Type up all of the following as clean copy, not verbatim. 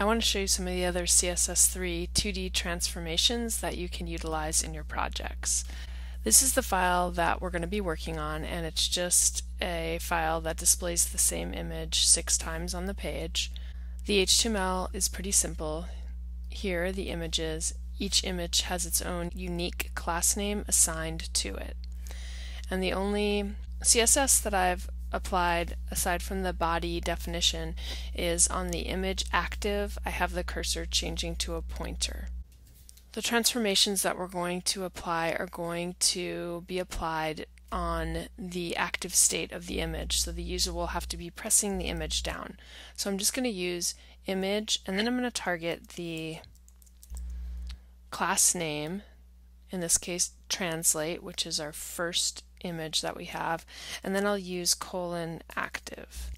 I want to show you some of the other CSS3 2D transformations that you can utilize in your projects. This is the file that we're going to be working on, and it's just a file that displays the same image 6 times on the page. The HTML is pretty simple. Here are the images. Each image has its own unique class name assigned to it. And the only CSS that I've applied aside from the body definition is on the image active. I have the cursor changing to a pointer. The transformations that we're going to apply are going to be applied on the active state of the image, so the user will have to be pressing the image down. So I'm just going to use image, and then I'm going to target the class name, in this case translate, which is our first image that we have, and then I'll use :active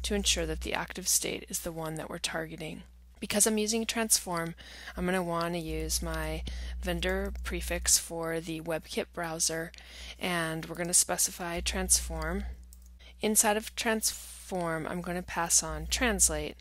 to ensure that the active state is the one that we're targeting. Because I'm using transform, I'm going to want to use my vendor prefix for the WebKit browser, and we're going to specify transform. Inside of transform, I'm going to pass on translate,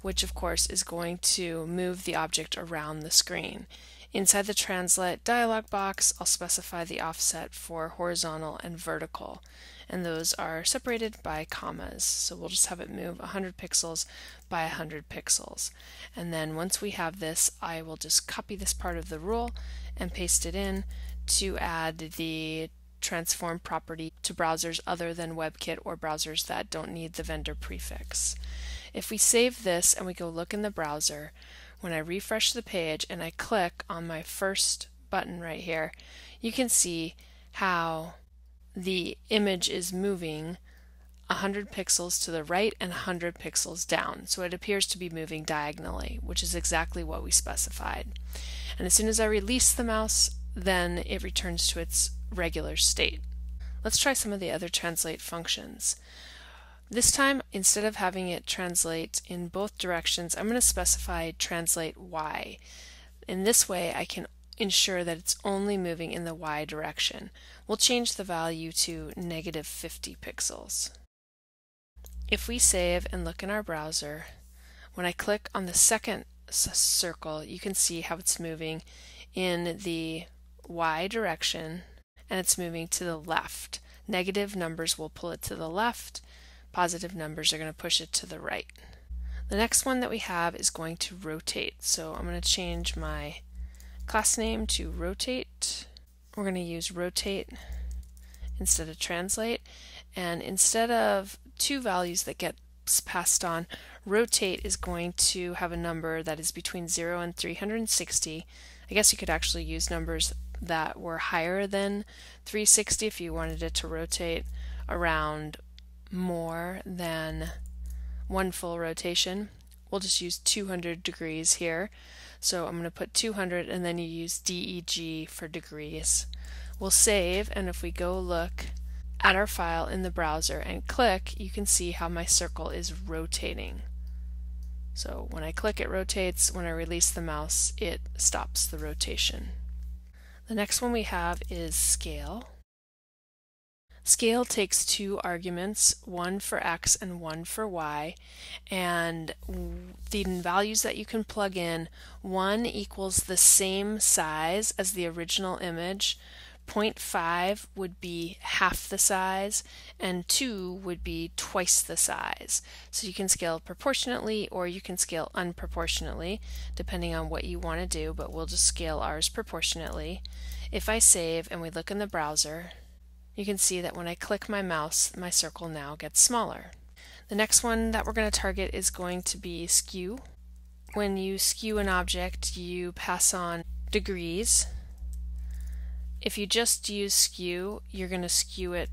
which of course is going to move the object around the screen. Inside the translate dialog box, I'll specify the offset for horizontal and vertical, and those are separated by commas. So we'll just have it move 100 pixels by 100 pixels. And then once we have this, I will just copy this part of the rule and paste it in to add the transform property to browsers other than WebKit or browsers that don't need the vendor prefix. If we save this and we go look in the browser, when I refresh the page and I click on my first button right here, you can see how the image is moving 100 pixels to the right and 100 pixels down. So it appears to be moving diagonally, which is exactly what we specified. And as soon as I release the mouse, then it returns to its regular state. Let's try some of the other translate functions. This time, instead of having it translate in both directions, I'm going to specify translate Y. In this way, I can ensure that it's only moving in the Y direction. We'll change the value to -50 pixels. If we save and look in our browser, when I click on the second circle, you can see how it's moving in the Y direction, and it's moving to the left. Negative numbers will pull it to the left. Positive numbers are going to push it to the right. The next one that we have is going to rotate. So I'm going to change my class name to rotate. We're going to use rotate instead of translate. And instead of 2 values that get passed on, rotate is going to have a number that is between 0 and 360. I guess you could actually use numbers that were higher than 360 if you wanted it to rotate around more than one full rotation. We'll just use 200 degrees here. So I'm going to put 200, and then you use DEG for degrees. We'll save, and if we go look at our file in the browser and click, you can see how my circle is rotating. So when I click, it rotates. When I release the mouse, it stops the rotation. The next one we have is scale. Scale takes 2 arguments, one for X and one for Y, and the values that you can plug in, 1 equals the same size as the original image, 0.5 would be half the size, and 2 would be twice the size. So you can scale proportionately or you can scale unproportionately, depending on what you want to do, but we'll just scale ours proportionately. If I save and we look in the browser, you can see that when I click my mouse, my circle now gets smaller. The next one that we're going to target is going to be skew. When you skew an object, you pass on degrees. If you just use skew, you're going to skew it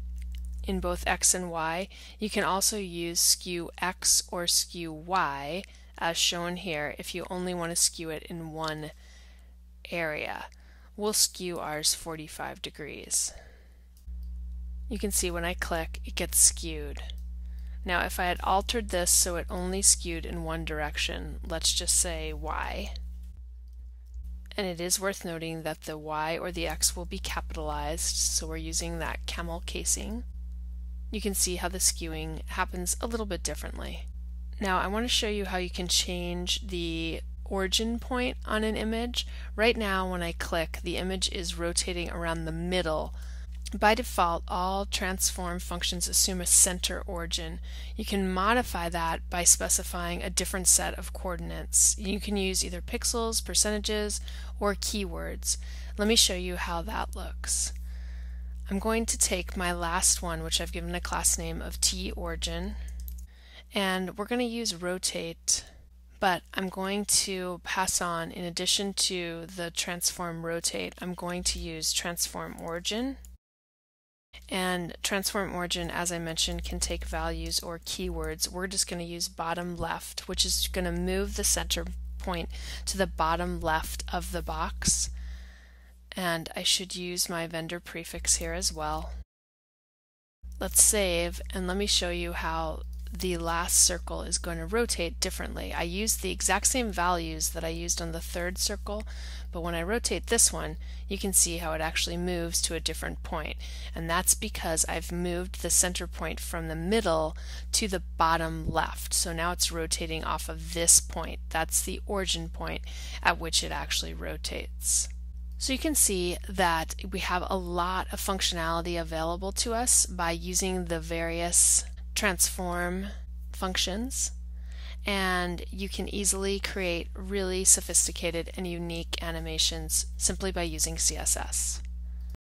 in both X and Y. You can also use skew X or skew Y, as shown here, if you only want to skew it in one area. We'll skew ours 45 degrees. You can see when I click, it gets skewed. Now if I had altered this so it only skewed in one direction, let's just say Y, and it is worth noting that the Y or the X will be capitalized, so we're using that camel casing. You can see how the skewing happens a little bit differently. Now I want to show you how you can change the origin point on an image. Right now when I click, the image is rotating around the middle. By default, all transform functions assume a center origin. You can modify that by specifying a different set of coordinates. You can use either pixels, percentages, or keywords. Let me show you how that looks. I'm going to take my last one, which I've given a class name of tOrigin, and we're going to use rotate, but I'm going to pass on, in addition to the transform rotate, I'm going to use transform origin. And transform origin, as I mentioned, can take values or keywords. We're just going to use bottom left, which is going to move the center point to the bottom left of the box. And I should use my vendor prefix here as well. Let's save, and let me show you how the last circle is going to rotate differently. I used the exact same values that I used on the third circle, but when I rotate this one, you can see how it actually moves to a different point. And that's because I've moved the center point from the middle to the bottom left. So now it's rotating off of this point. That's the origin point at which it actually rotates. So you can see that we have a lot of functionality available to us by using the various transform functions, and you can easily create really sophisticated and unique animations simply by using CSS.